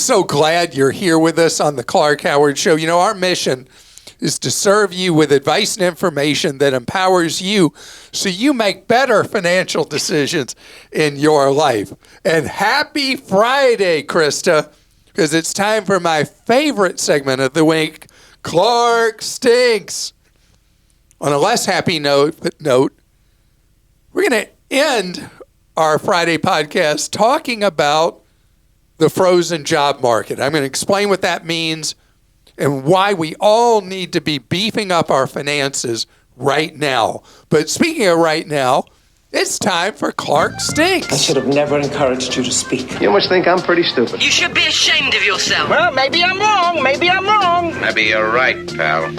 so glad you're here with us on the Clark Howard Show. You know, our mission is to serve you with advice and information that empowers you so you make better financial decisions in your life. And happy Friday, Christa, because it's time for my favorite segment of the week, Clark Stinks. On a less happy note, we're going to end our Friday podcast talking about the frozen job market. I'm going to explain what that means and why we all need to be beefing up our finances right now. But speaking of right now, it's time for Clark Stinks. I should have never encouraged you to speak. You must think I'm pretty stupid. You should be ashamed of yourself. Well, maybe I'm wrong. Maybe I'm wrong. Maybe you're right, pal.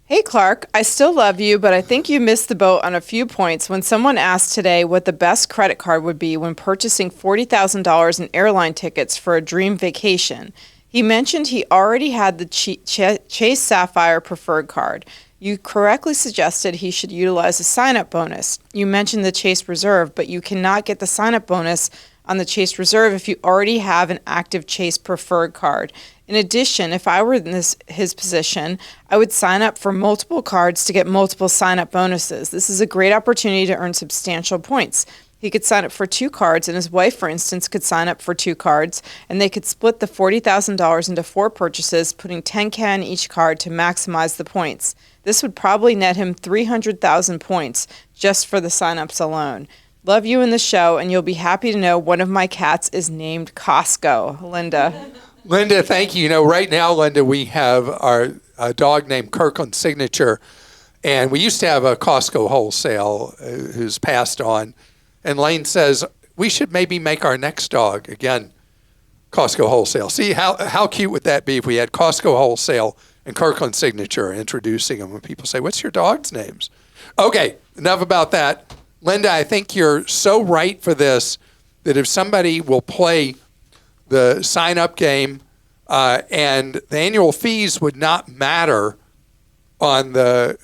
Hey, Clark, I still love you, but I think you missed the boat on a few points when someone asked today what the best credit card would be when purchasing $40,000 in airline tickets for a dream vacation. He mentioned he already had the Chase Sapphire Preferred card. You correctly suggested he should utilize a sign-up bonus. You mentioned the Chase Reserve, but you cannot get the sign-up bonus on the Chase Reserve if you already have an active Chase Preferred card. In addition, if I were in his position, I would sign up for multiple cards to get multiple sign-up bonuses. This is a great opportunity to earn substantial points. He could sign up for 2 cards, and his wife, for instance, could sign up for 2 cards, and they could split the $40,000 into 4 purchases, putting $10,000 on each card to maximize the points. This would probably net him 300,000 points just for the sign-ups alone. Love you in the show, and you'll be happy to know one of my cats is named Costco. Linda. Linda, thank you. You know, right now, Linda, we have our dog named Kirkland Signature, and we used to have a Costco wholesale who's passed on. And Lane says, we should maybe make our next dog, again, Costco wholesale. See, how cute would that be if we had Costco wholesale and Kirkland Signature introducing them when people say, what's your dog's names? Okay, enough about that. Linda, I think you're so right for this that if somebody will play the sign-up game and the annual fees would not matter on the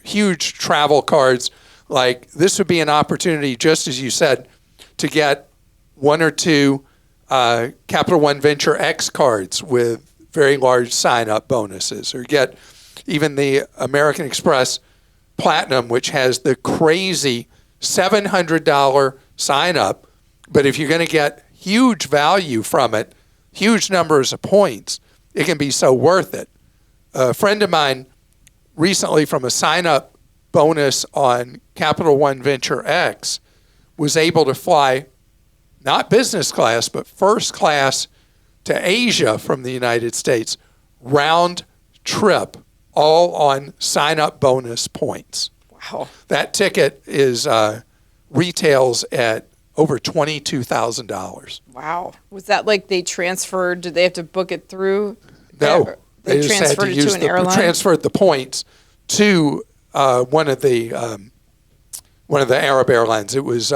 huge travel cards, like this would be an opportunity, just as you said, to get 1 or 2 Capital One Venture X cards with very large sign-up bonuses, or get even the American Express Platinum, which has the crazy $700 sign-up, but if you're going to get huge value from it, huge numbers of points, it can be so worth it. A friend of mine recently, from a sign-up bonus on Capital One Venture X, was able to fly not business class, but first class to Asia from the United States, round trip, all on sign-up bonus points. Wow. That ticket is retails at over $22,000. Wow. Was that like they transferred? Did they have to book it through? No. They just transferred had it to an airline? Transferred the points to one of the Arab airlines. It was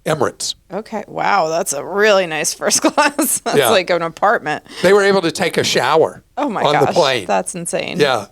Emirates. Okay. Wow. That's a really nice first class. That's like an apartment. They were able to take a shower on the plane. That's insane. Yeah.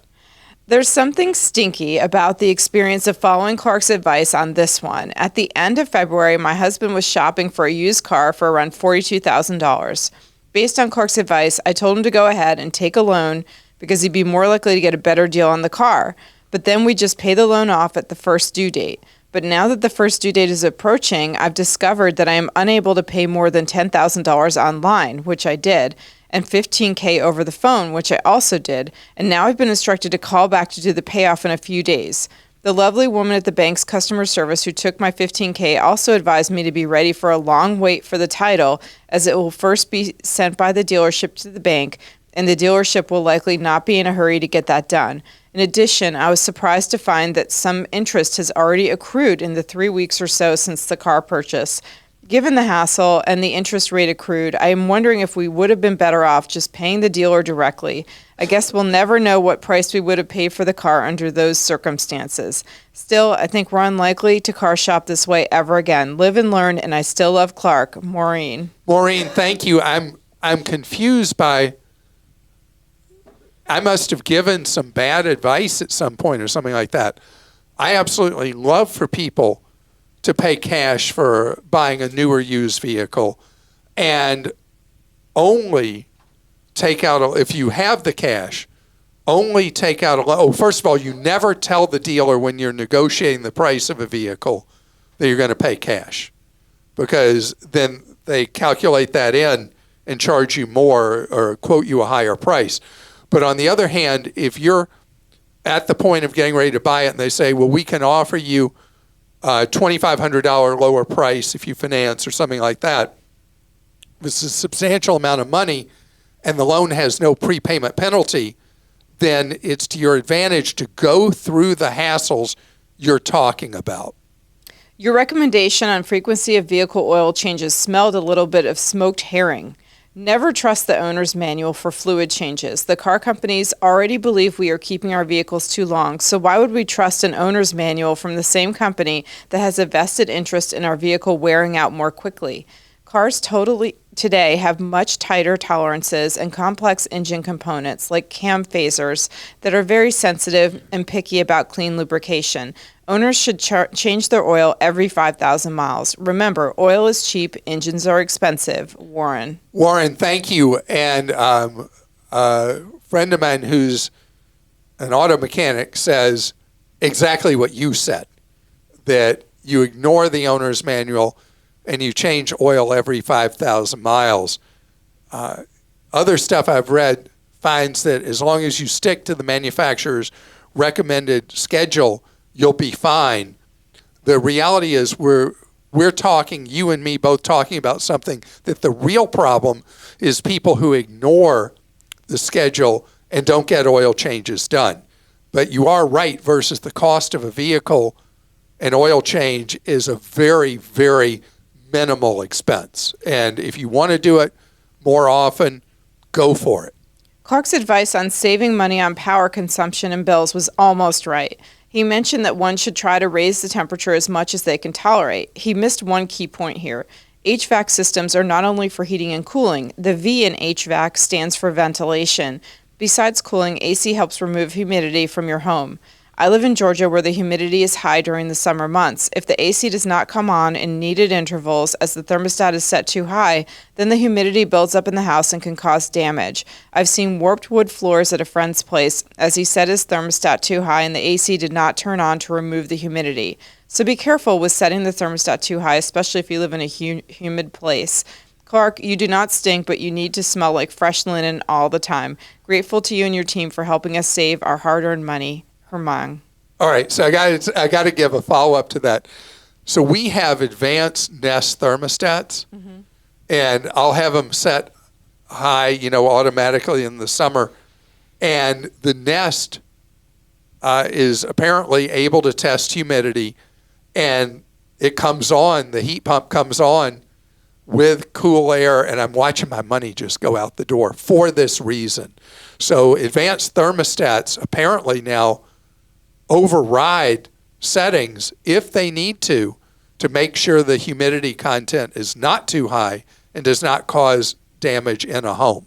There's something stinky about the experience of following Clark's advice on this one. At the end of February, my husband was shopping for a used car for around $42,000. Based on Clark's advice, I told him to go ahead and take a loan because he'd be more likely to get a better deal on the car. But then we just pay the loan off at the first due date. But now that the first due date is approaching, I've discovered that I am unable to pay more than $10,000 online, which I did, and $15,000 over the phone, which I also did, and now I've been instructed to call back to do the payoff in a few days. The lovely woman at the bank's customer service who took my $15,000 also advised me to be ready for a long wait for the title, as it will first be sent by the dealership to the bank, and the dealership will likely not be in a hurry to get that done. In addition, I was surprised to find that some interest has already accrued in the 3 weeks or so since the car purchase. Given the hassle and the interest rate accrued, I am wondering if we would have been better off just paying the dealer directly. I guess we'll never know what price we would have paid for the car under those circumstances. Still, I think we're unlikely to car shop this way ever again. Live and learn, and I still love Clark. Maureen. Maureen, thank you. I'm confused by, I must have given some bad advice at some point or something like that. I absolutely love for people to pay cash for buying a newer used vehicle, and only take out, if you have the cash, only take out a loan. Oh, first of all, you never tell the dealer when you're negotiating the price of a vehicle that you're going to pay cash, because then they calculate that in and charge you more or quote you a higher price. But on the other hand, if you're at the point of getting ready to buy it and they say, well, we can offer you a $2,500 lower price if you finance or something like that, this is a substantial amount of money, and the loan has no prepayment penalty, then it's to your advantage to go through the hassles you're talking about. Your recommendation on frequency of vehicle oil changes smelled a little bit of smoked herring. Never trust the owner's manual for fluid changes. The car companies already believe we are keeping our vehicles too long, so why would we trust an owner's manual from the same company that has a vested interest in our vehicle wearing out more quickly? Cars today have much tighter tolerances and complex engine components like cam phasers that are very sensitive and picky about clean lubrication. Owners should change their oil every 5,000 miles. Remember, oil is cheap, engines are expensive. Warren. Warren, thank you. And a friend of mine who's an auto mechanic says exactly what you said, that you ignore the owner's manual and you change oil every 5,000 miles. Other stuff I've read finds that as long as you stick to the manufacturer's recommended schedule, you'll be fine. The reality is we're talking, you and me both talking about something that the real problem is people who ignore the schedule and don't get oil changes done. But you are right, versus the cost of a vehicle, an oil change is a very, very minimal expense. And if you want to do it more often, go for it. Clark's advice on saving money on power consumption and bills was almost right. He mentioned that one should try to raise the temperature as much as they can tolerate. He missed one key point here. HVAC systems are not only for heating and cooling. The V in HVAC stands for ventilation. Besides cooling, AC helps remove humidity from your home. I live in Georgia where the humidity is high during the summer months. If the AC does not come on in needed intervals as the thermostat is set too high, then the humidity builds up in the house and can cause damage. I've seen warped wood floors at a friend's place as he set his thermostat too high and the AC did not turn on to remove the humidity. So be careful with setting the thermostat too high, especially if you live in a humid place. Clark, you do not stink, but you need to smell like fresh linen all the time. Grateful to you and your team for helping us save our hard-earned money. Hemang. All right, so I got to give a follow-up to that. So we have advanced Nest thermostats, and I'll have them set high, automatically in the summer. And the Nest is apparently able to test humidity, and it comes on, the heat pump comes on with cool air, and I'm watching my money just go out the door for this reason. So advanced thermostats apparently now override settings if they need to make sure the humidity content is not too high and does not cause damage in a home.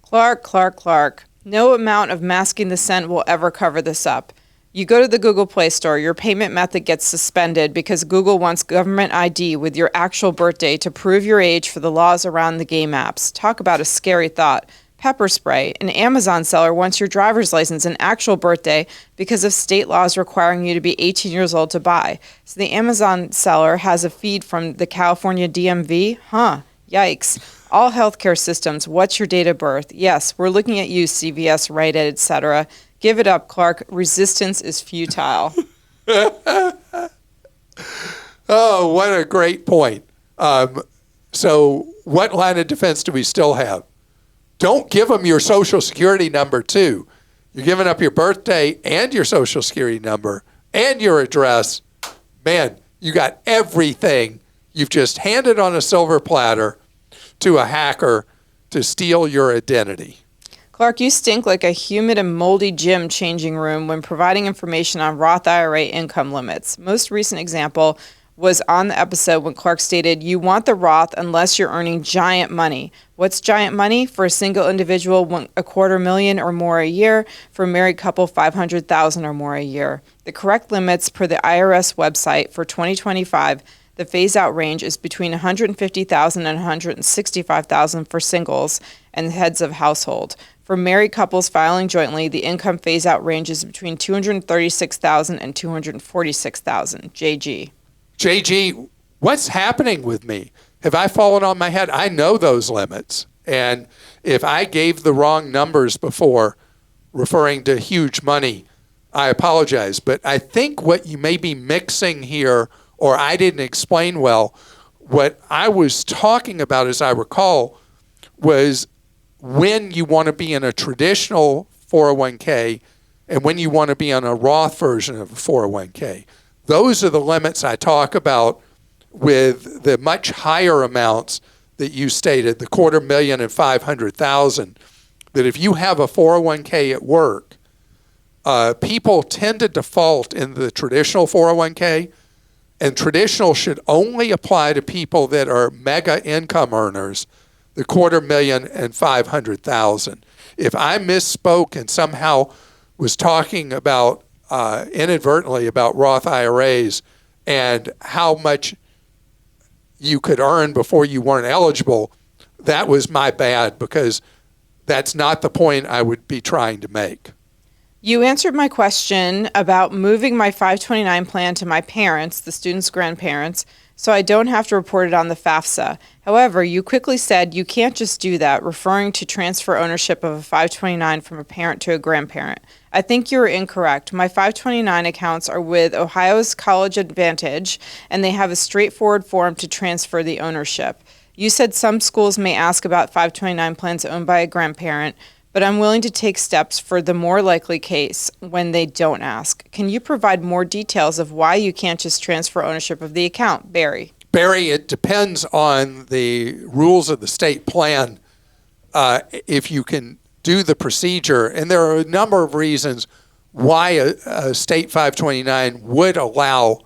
Clark. No amount of masking the scent will ever cover this up. You go to the Google Play Store, your payment method gets suspended because Google wants government ID with your actual birthday to prove your age for the laws around the game apps. Talk about a scary thought. Pepper spray. An Amazon seller wants your driver's license and actual birthday because of state laws requiring you to be 18 years old to buy. So the Amazon seller has a feed from the California DMV? Yikes. All healthcare systems, what's your date of birth? Yes, we're looking at you, CVS, Rite Aid, etc. Give it up, Clark. Resistance is futile. Oh, what a great point. So what line of defense do we still have? Don't give them your social security number, too. You're giving up your birthday and your social security number and your address. Man, you got everything. You've just handed on a silver platter to a hacker to steal your identity. Clark, you stink like a humid and moldy gym changing room when providing information on Roth IRA income limits. Most recent example, was on the episode when Clark stated, "You want the Roth unless you're earning giant money." What's giant money? For a single individual, $250,000 or more a year. For a married couple, $500,000 or more a year. The correct limits per the IRS website for 2025, the phase-out range is between $150,000 and $165,000 for singles and heads of household. For married couples filing jointly, the income phase-out range is between $236,000 and $246,000. JG, what's happening with me? Have I fallen on my head? I know those limits. And if I gave the wrong numbers before, referring to huge money, I apologize. But I think what you may be mixing here, or I didn't explain well, what I was talking about, as I recall, was when you want to be in a traditional 401k and when you want to be on a Roth version of a 401k. Those are the limits I talk about with the much higher amounts that you stated, the $250,000 and $500,000, that if you have a 401k at work, people tend to default in the traditional 401k, and traditional should only apply to people that are mega income earners, the $250,000 and $500,000. If I misspoke and somehow was talking about inadvertently about Roth IRAs and how much you could earn before you weren't eligible, that was my bad, because that's not the point I would be trying to make. You answered my question about moving my 529 plan to my parents, the student's grandparents, so I don't have to report it on the FAFSA. However, you quickly said you can't just do that, referring to transfer ownership of a 529 from a parent to a grandparent. I think you were incorrect. My 529 accounts are with Ohio's College Advantage, and they have a straightforward form to transfer the ownership. You said some schools may ask about 529 plans owned by a grandparent, but I'm willing to take steps for the more likely case when they don't ask. Can you provide more details of why you can't just transfer ownership of the account? Barry, it depends on the rules of the state plan if you can do the procedure. And there are a number of reasons why a state 529 would allow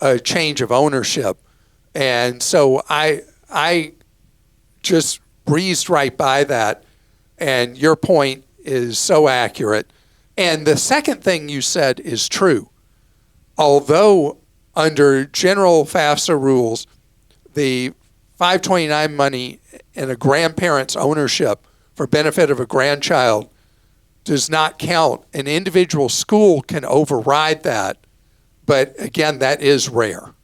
a change of ownership. And so I just breezed right by that. And your point is so accurate. And the second thing you said is true. Although under general FAFSA rules, the 529 money in a grandparent's ownership for benefit of a grandchild does not count. An individual school can override that. But again, that is rare.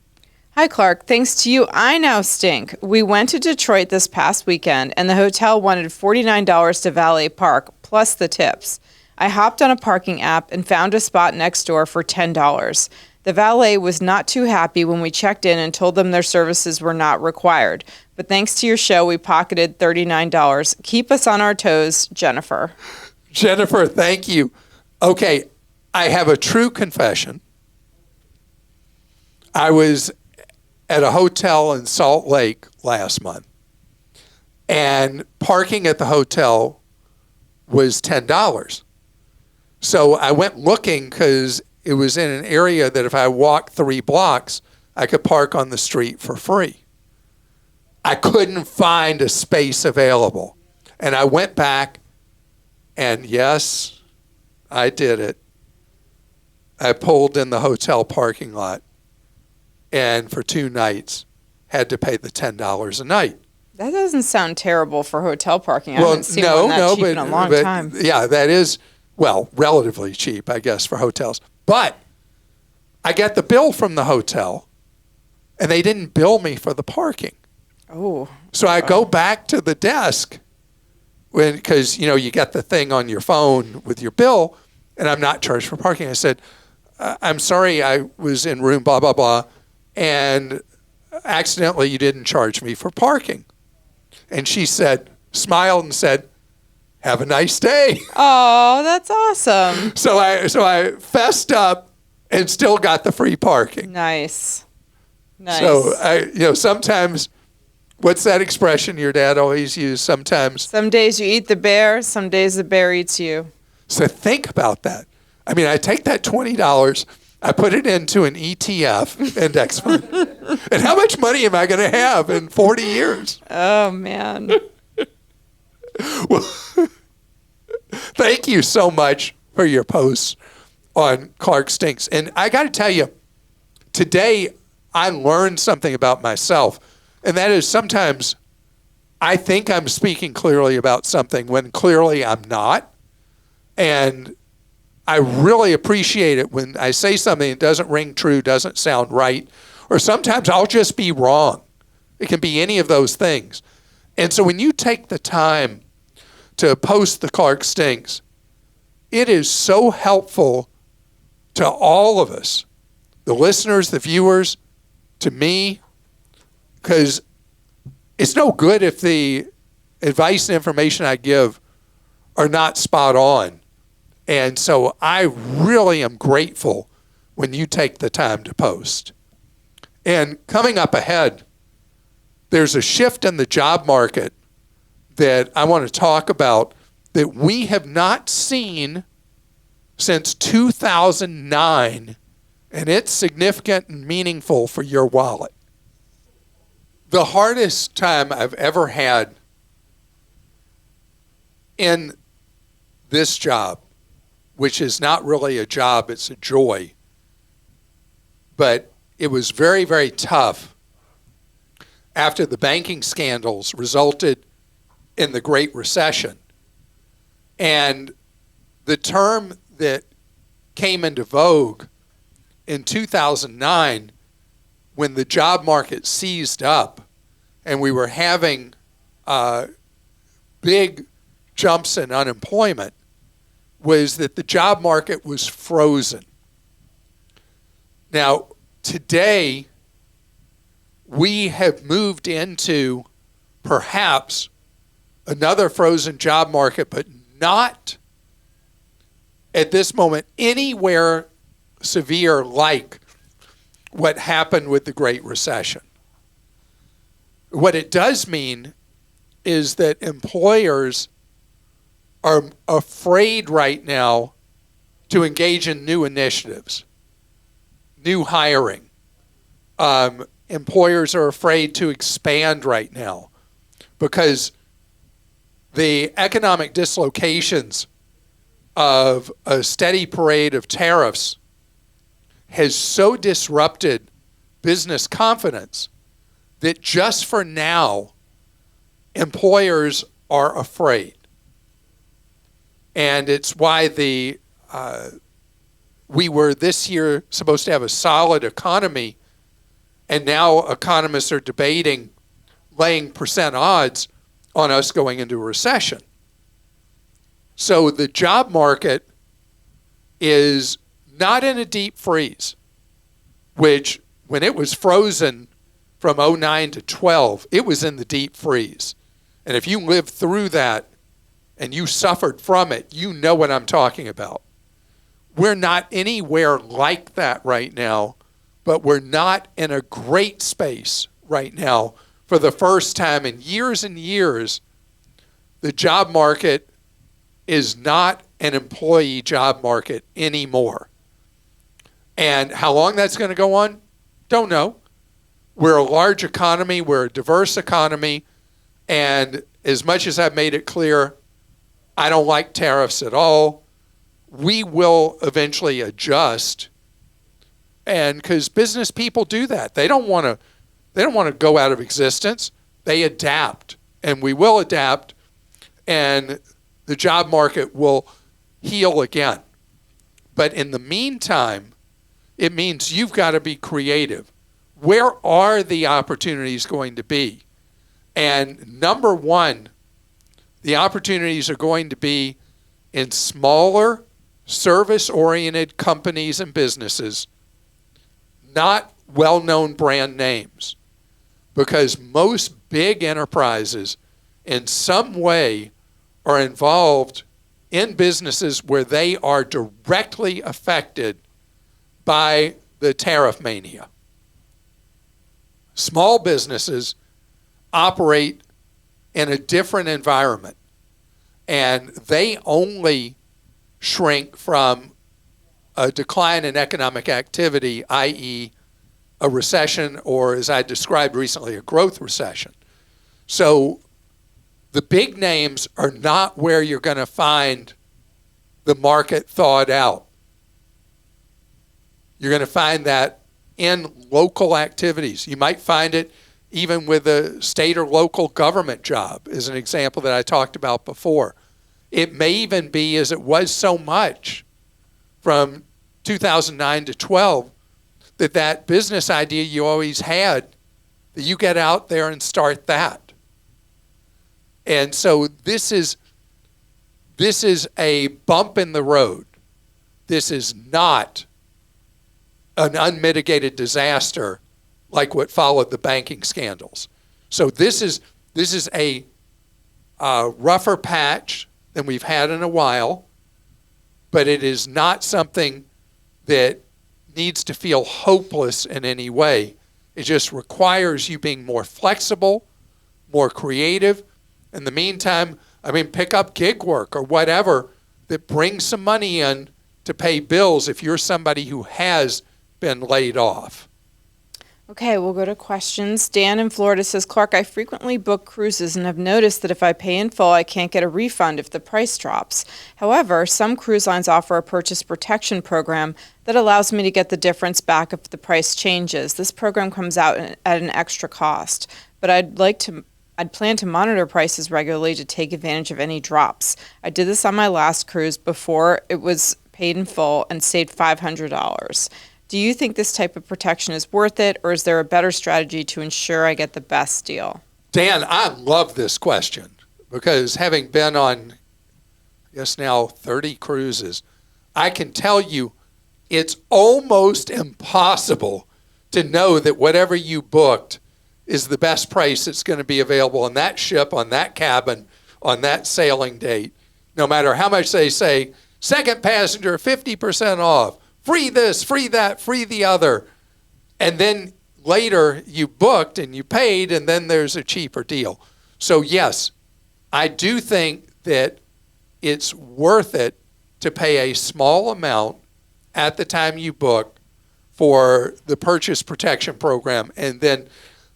Hi, Clark. Thanks to you, I now stink. We went to Detroit this past weekend, and the hotel wanted $49 to valet park, plus the tips. I hopped on a parking app and found a spot next door for $10. The valet was not too happy when we checked in and told them their services were not required. But thanks to your show, we pocketed $39. Keep us on our toes, Jennifer. Jennifer, thank you. Okay, I have a true confession. I was at a hotel in Salt Lake last month, and parking at the hotel was $10. So I went looking because it was in an area that if I walked 3 blocks, I could park on the street for free. I couldn't find a space available. And I went back, and yes, I did it. I pulled in the hotel parking lot, and for 2 nights had to pay the $10 a night. That doesn't sound terrible for hotel parking. I haven't seen one that cheap in a long time. Yeah, that is, well, relatively cheap, I guess, for hotels. But I got the bill from the hotel, and they didn't bill me for the parking. Oh. So I go back to the desk because, you get the thing on your phone with your bill, and I'm not charged for parking. I said, I'm sorry, I was in room blah, blah, blah, and accidentally you didn't charge me for parking. And she smiled and said, have a nice day. Oh, that's awesome. So I fessed up and still got the free parking. Nice. So sometimes, what's that expression your dad always used? Sometimes. Some days you eat the bear, some days the bear eats you. So think about that. I mean, I take that $20 I put it into an ETF index fund. And how much money am I going to have in 40 years? Oh, man. Well, thank you so much for your posts on Clark Stinks. And I got to tell you, today I learned something about myself. And that is sometimes I think I'm speaking clearly about something when clearly I'm not. And I really appreciate it when I say something that doesn't ring true, doesn't sound right, or sometimes I'll just be wrong. It can be any of those things. And so when you take the time to post the Clark Stinks, it is so helpful to all of us, the listeners, the viewers, to me, because it's no good if the advice and information I give are not spot on. And so I really am grateful when you take the time to post. And coming up ahead, there's a shift in the job market that I want to talk about that we have not seen since 2009, and it's significant and meaningful for your wallet. The hardest time I've ever had in this job, which is not really a job, it's a joy, but it was very, very tough after the banking scandals resulted in the Great Recession. And the term that came into vogue in 2009, when the job market seized up and we were having big jumps in unemployment, was that the job market was frozen. Now, today, we have moved into perhaps another frozen job market, but not at this moment anywhere severe like what happened with the Great Recession. What it does mean is that employers are afraid right now to engage in new initiatives, new hiring. Employers are afraid to expand right now because the economic dislocations of a steady parade of tariffs has so disrupted business confidence that just for now, employers are afraid. And it's why we were this year supposed to have a solid economy, and now economists are debating laying percent odds on us going into a recession. So the job market is not in a deep freeze, which when it was frozen from 09 to 12, it was in the deep freeze. And if you lived through that and you suffered from it, you know what I'm talking about. We're not anywhere like that right now, but we're not in a great space right now. For the first time in years and years, the job market is not an employee job market anymore. And how long that's going to go on, don't know. We're a large economy, we're a diverse economy, and as much as I've made it clear, I don't like tariffs at all. We will eventually adjust, and because business people do that, they don't want to go out of existence. They adapt, and we will adapt, and the job market will heal again. But in the meantime, it means you've got to be creative. Where are the opportunities going to be? And number one, the opportunities are going to be in smaller, service-oriented companies and businesses, not well-known brand names, because most big enterprises in some way are involved in businesses where they are directly affected by the tariff mania. Small businesses operate in a different environment, and they only shrink from a decline in economic activity, i.e., a recession, or as I described recently, a growth recession. So the big names are not where you're going to find the market thawed out. You're going to find that in local activities. You might find it even with a state or local government job, is an example that I talked about before. It may even be, as it was so much from 2009 to 12, that business idea you always had, that you get out there and start that. And so this is a bump in the road. This is not an unmitigated disaster like what followed the banking scandals. So this is a rougher patch than we've had in a while, but it is not something that needs to feel hopeless in any way. It just requires you being more flexible, more creative. In the meantime, pick up gig work or whatever that brings some money in to pay bills if you're somebody who has been laid off. Okay, we'll go to questions. Dan in Florida says, Clark, I frequently book cruises and have noticed that if I pay in full, I can't get a refund if the price drops. However, some cruise lines offer a purchase protection program that allows me to get the difference back if the price changes. This program comes out at an extra cost, but I'd plan to monitor prices regularly to take advantage of any drops. I did this on my last cruise before it was paid in full and saved $500. Do you think this type of protection is worth it, or is there a better strategy to ensure I get the best deal? Dan, I love this question because having been on, I guess now 30 cruises, I can tell you it's almost impossible to know that whatever you booked is the best price that's going to be available on that ship, on that cabin, on that sailing date, no matter how much they say, second passenger, 50% off. Free this, free that, free the other. And then later you booked and you paid, and then there's a cheaper deal. So yes, I do think that it's worth it to pay a small amount at the time you book for the purchase protection program. And then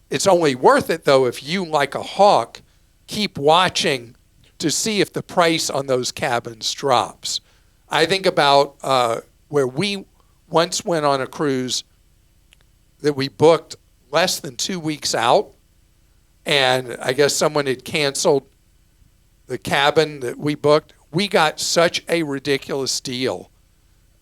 it's only worth it, though, if you, like a hawk, keep watching to see if the price on those cabins drops. I think about where we once went on a cruise that we booked less than 2 weeks out, and I guess someone had canceled the cabin that we booked. We got such a ridiculous deal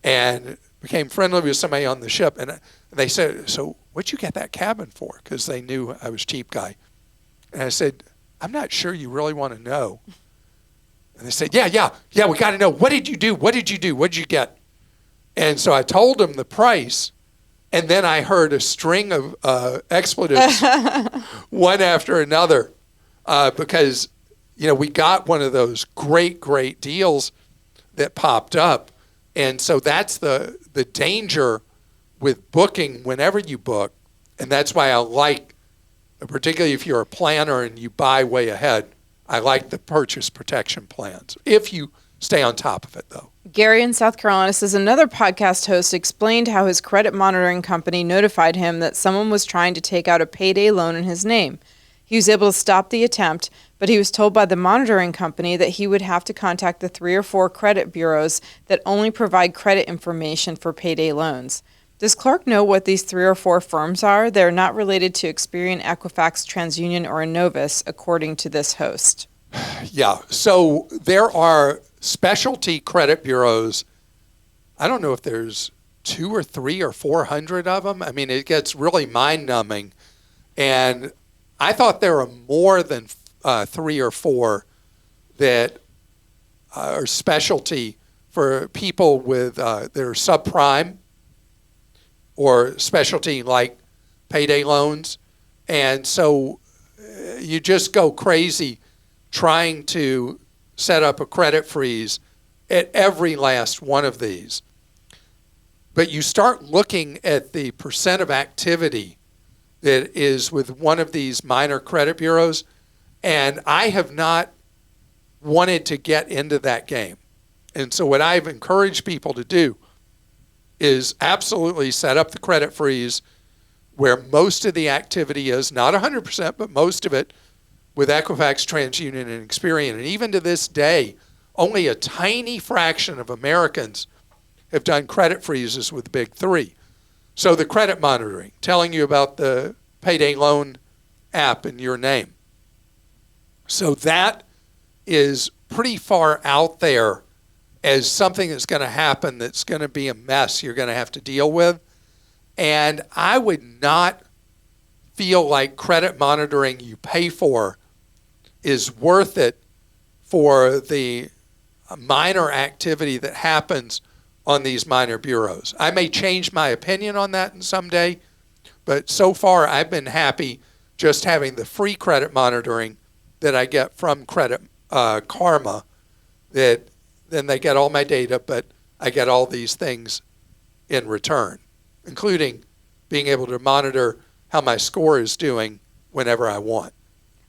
and became friendly with somebody on the ship, and they said, so what'd you get that cabin for? Because they knew I was a cheap guy. And I said, I'm not sure you really want to know. And they said, yeah, we got to know. What did you do? What did you get? And so I told them the price, and then I heard a string of expletives, one after another, because, we got one of those great deals that popped up. And so that's the danger with booking whenever you book, and that's why I like, particularly if you're a planner and you buy way ahead, I like the purchase protection plans, if you stay on top of it, though. Gary in South Carolina says another podcast host explained how his credit monitoring company notified him that someone was trying to take out a payday loan in his name. He was able to stop the attempt, but he was told by the monitoring company that he would have to contact the 3 or 4 credit bureaus that only provide credit information for payday loans. Does Clark know what these 3 or 4 firms are? They're not related to Experian, Equifax, TransUnion, or Innovis, according to this host. Yeah, so there are specialty credit bureaus. I don't know if there's 2 or 3 or 400 of them. It gets really mind-numbing. And I thought there were more than 3 or 4 that are specialty for people with that are subprime or specialty like payday loans. And so you just go crazy trying to set up a credit freeze at every last one of these. But you start looking at the percent of activity that is with one of these minor credit bureaus, and I have not wanted to get into that game. And so what I've encouraged people to do is absolutely set up the credit freeze where most of the activity is, not 100%, but most of it with Equifax, TransUnion, and Experian. And even to this day, only a tiny fraction of Americans have done credit freezes with the big three. So the credit monitoring, telling you about the payday loan app in your name. So that is pretty far out there as something that's going to happen that's going to be a mess you're going to have to deal with. And I would not feel like credit monitoring you pay for is worth it for the minor activity that happens on these minor bureaus. I may change my opinion on that someday, but so far I've been happy just having the free credit monitoring that I get from Credit Karma, that then they get all my data, but I get all these things in return, including being able to monitor how my score is doing whenever I want.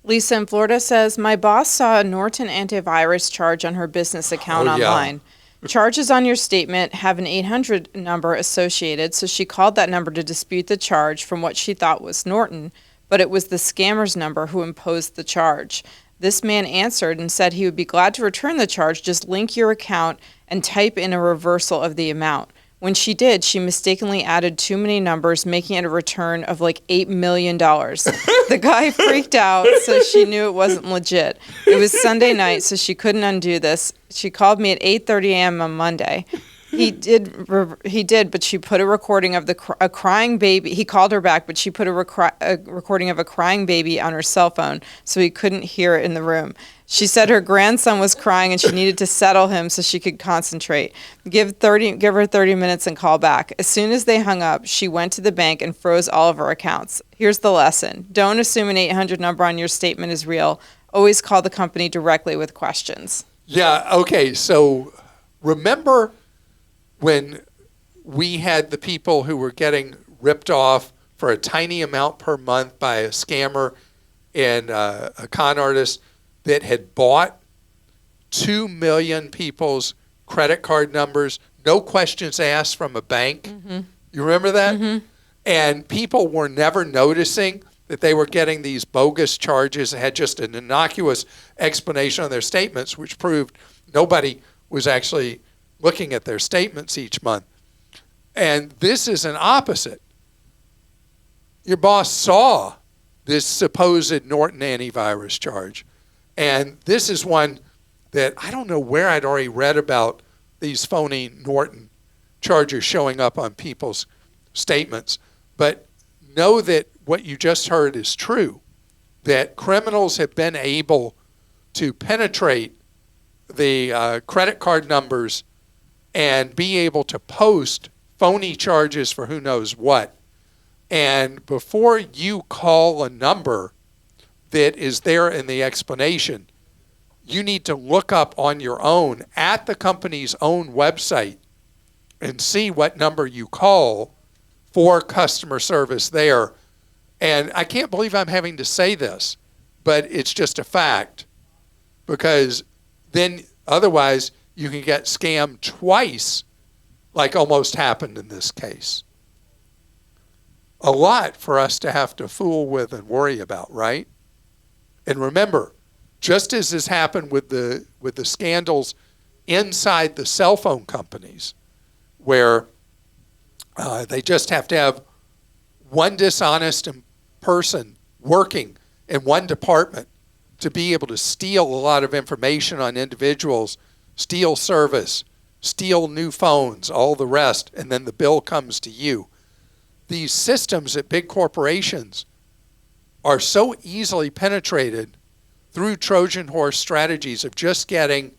Lisa in Florida says, my boss saw a Norton antivirus charge on her business account online. Charges on your statement have an 800 number associated, so she called that number to dispute the charge from what she thought was Norton, but it was the scammer's number who imposed the charge. This man answered and said he would be glad to return the charge, just link your account and type in a reversal of the amount. When she did, she mistakenly added too many numbers, making it a return of like $8 million. The guy freaked out, so she knew it wasn't legit. It was Sunday night, so she couldn't undo this. She called me at 8:30 a.m. on Monday. He did, but she put a recording of a crying baby. He called her back, but she put a recording of a crying baby on her cell phone, so he couldn't hear it in the room. She said her grandson was crying and she needed to settle him so she could concentrate. Give her 30 minutes and call back. As soon as they hung up, she went to the bank and froze all of her accounts. Here's the lesson. Don't assume an 800 number on your statement is real. Always call the company directly with questions. Yeah, okay, so remember when we had the people who were getting ripped off for a tiny amount per month by a scammer and a con artist that had bought 2 million people's credit card numbers, no questions asked from a bank? Mm-hmm. You remember that? Mm-hmm. And people were never noticing that they were getting these bogus charges that had just an innocuous explanation on their statements, which proved nobody was actually looking at their statements each month. And this is an opposite. Your boss saw this supposed Norton antivirus charge. And this is one that I don't know where I'd already read about these phony Norton charges showing up on people's statements. But know that what you just heard is true, that criminals have been able to penetrate the credit card numbers and be able to post phony charges for who knows what. And before you call a number that is there in the explanation, you need to look up on your own at the company's own website and see what number you call for customer service there. And I can't believe I'm having to say this, but it's just a fact, because then otherwise you can get scammed twice, like almost happened in this case. A lot for us to have to fool with and worry about, right? And remember, just as has happened with the scandals inside the cell phone companies, where they just have to have one dishonest person working in one department to be able to steal a lot of information on individuals, steal service, steal new phones, all the rest, and then the bill comes to you. These systems at big corporations are so easily penetrated through Trojan horse strategies of just getting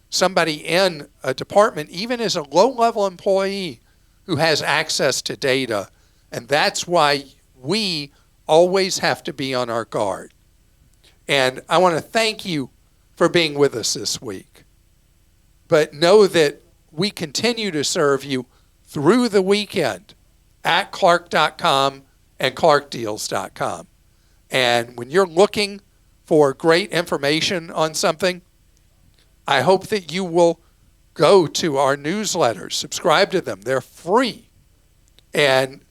somebody in a department, even as a low-level employee, who has access to data. And that's why we always have to be on our guard. And I want to thank you for being with us this week. But know that we continue to serve you through the weekend at Clark.com and ClarkDeals.com. And when you're looking for great information on something, I hope that you will go to our newsletters, subscribe to them. They're free. And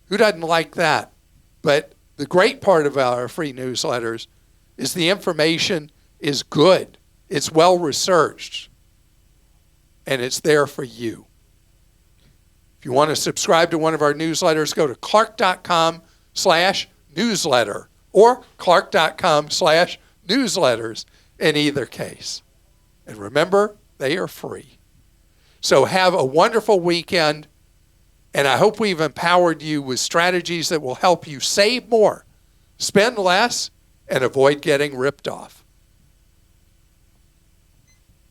who doesn't like that? But the great part about our free newsletters is the information is good. It's well researched. And it's there for you. If you want to subscribe to one of our newsletters, go to clark.com/newsletter or clark.com/newsletters in either case. And remember, they are free. So have a wonderful weekend, and I hope we've empowered you with strategies that will help you save more, spend less, and avoid getting ripped off.